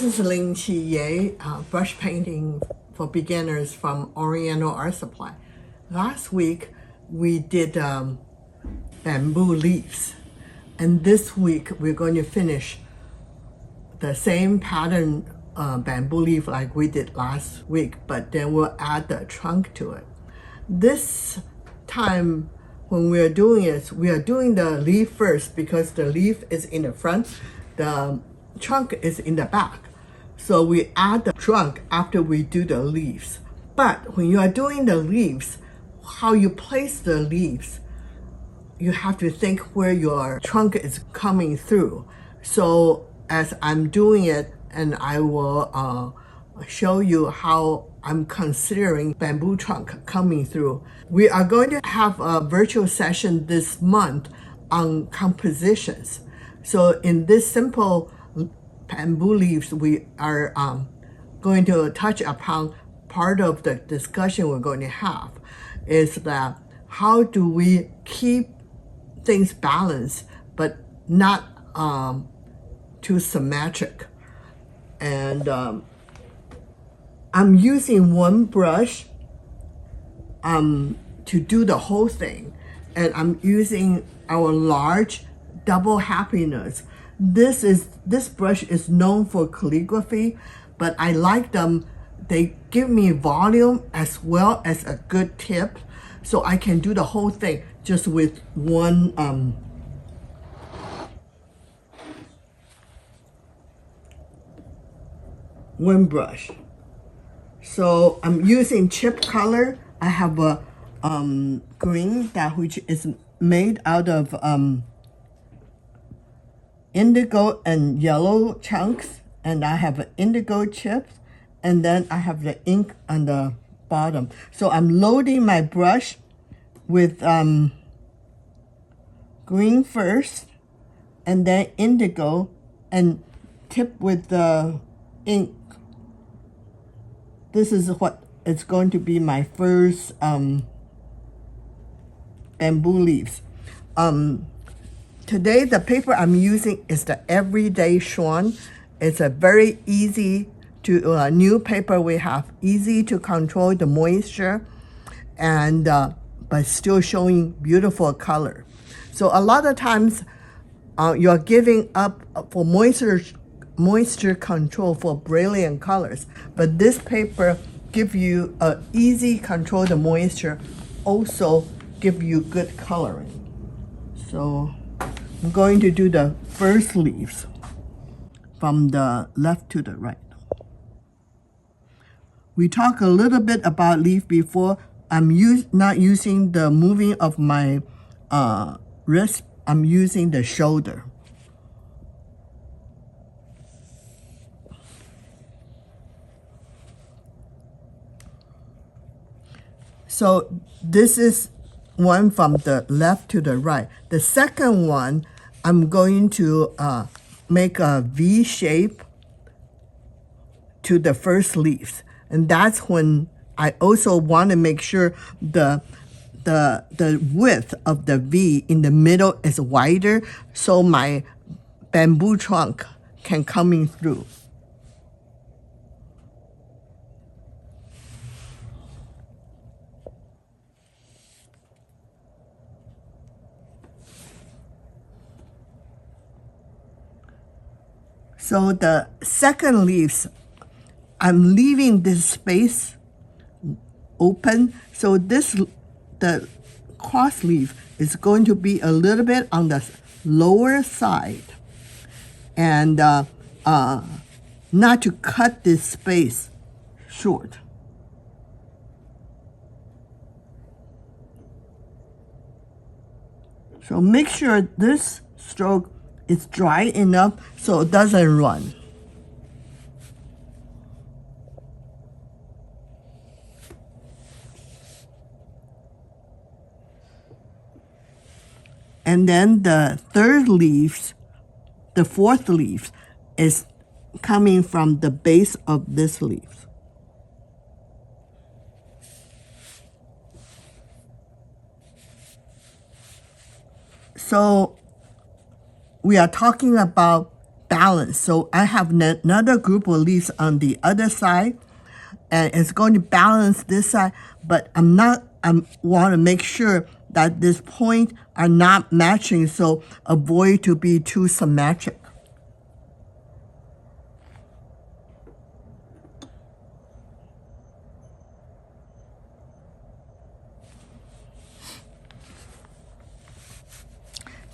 This is Ling Qi brush painting for beginners from Oriental Art Supply. Last week we did bamboo leaves, and this week we're going to finish the same pattern bamboo leaf like we did last week, but then we'll add the trunk to it. This time when we are doing it, we are doing the leaf first because the leaf is in the front, the trunk is in the back. So we add the trunk after we do the leaves. But when you are doing the leaves, how you place the leaves, you have to think where your trunk is coming through. So as I'm doing it, and I will show you how I'm considering bamboo trunk coming through. We are going to have a virtual session this month on compositions. So in this simple bamboo leaves, we are going to touch upon part of the discussion we're going to have is that how do we keep things balanced but not too symmetric. And I'm using one brush to do the whole thing, and I'm using our large double happiness. This brush is known for calligraphy, but I like them. They give me volume as well as a good tip, so I can do the whole thing just with one brush. So I'm using chip color. I have a green that which is made out of indigo and yellow chunks, and I have indigo chips, and then I have the ink on the bottom. So I'm loading my brush with green first, and then indigo, and tip with the ink. This is what it's going to be my first bamboo leaves. Today the paper I'm using is the Everyday Swan. It's a very easy to new paper we have, easy to control the moisture, and but still showing beautiful color. So a lot of times you're giving up for moisture control for brilliant colors, but this paper give you easy control the moisture, also give you good coloring. So I'm going to do the first leaves from the left to the right. We talked a little bit about leaf before. I'm not using the moving of my wrist, I'm using the shoulder. So this is one from the left to the right. The second one, I'm going to make a V shape to the first leaves. And that's when I also want to make sure the width of the V in the middle is wider, so my bamboo trunk can coming through. So the second leaves, I'm leaving this space open. So the cross leaf is going to be a little bit on the lower side, and not to cut this space short. So make sure this stroke is dry enough so it doesn't run. And then the fourth leaf is coming from the base of this leaf. So we are talking about balance. So I have another group of leaves on the other side, and it's going to balance this side, but I want to make sure that this point are not matching, so avoid to be too symmetric.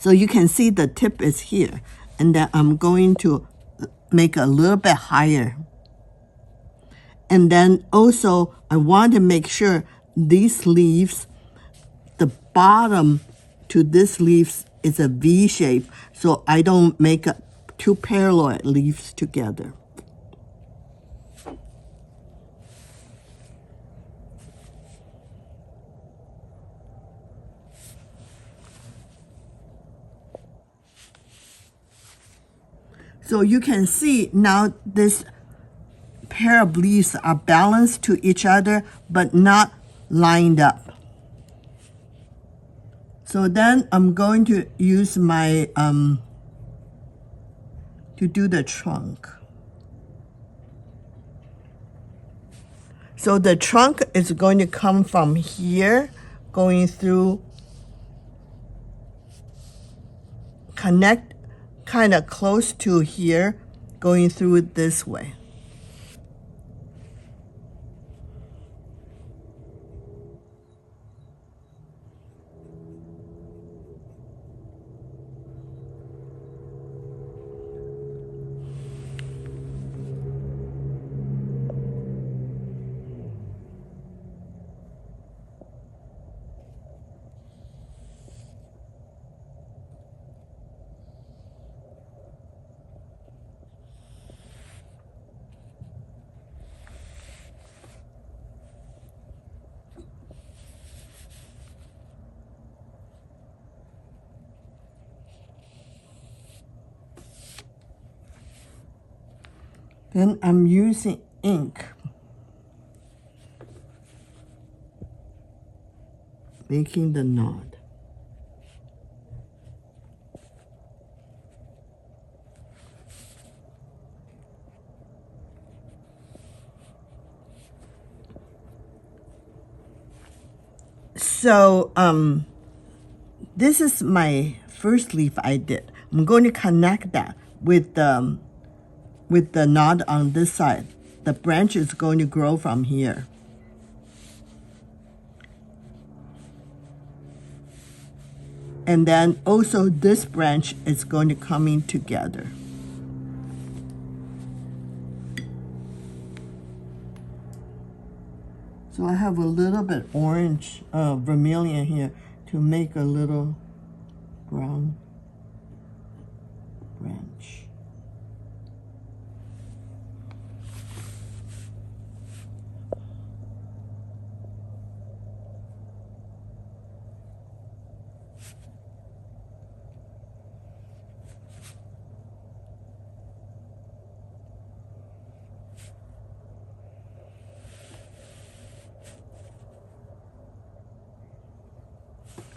So you can see the tip is here, and then I'm going to make a little bit higher. And then also I want to make sure these leaves, the bottom to this leaves is a V shape, so I don't make two parallel leaves together. So you can see now this pair of leaves are balanced to each other, but not lined up. So then I'm going to use my, to do the trunk. So the trunk is going to come from here, going through, connect kind of close to here, going through this way. Then I'm using ink, making the knot. So this is my first leaf I did. I'm going to connect that with the knot on this side. The branch is going to grow from here. And then also this branch is going to come in together. So I have a little bit orange vermilion here to make a little brown branch.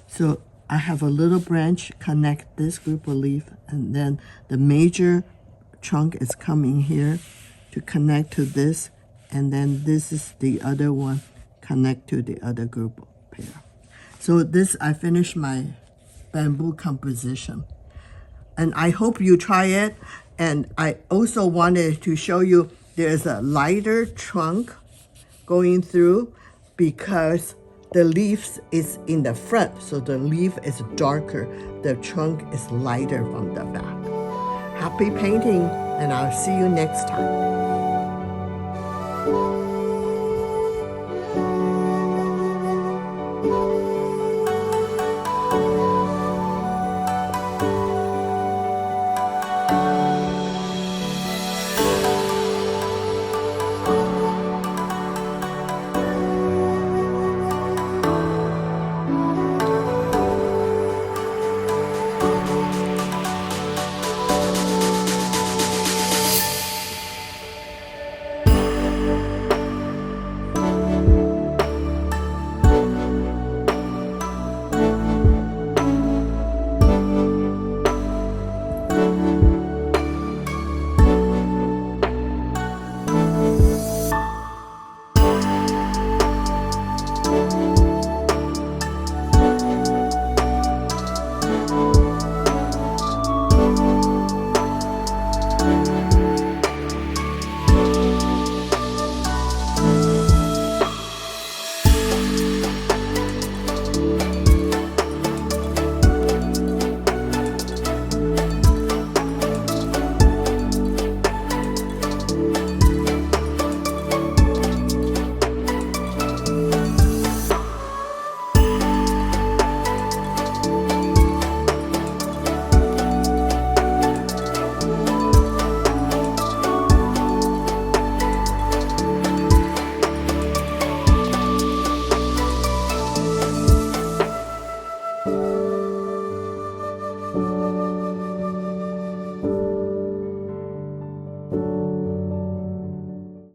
So I have a little branch connect this group of leaf, and then the major trunk is coming here to connect to this, and then this is the other one connect to the other group pair. So this, I finished my bamboo composition, and I hope you try it. And I also wanted to show you there's a lighter trunk going through because the leaves is in the front, so the leaf is darker. The trunk is lighter from the back. Happy painting, and I'll see you next time.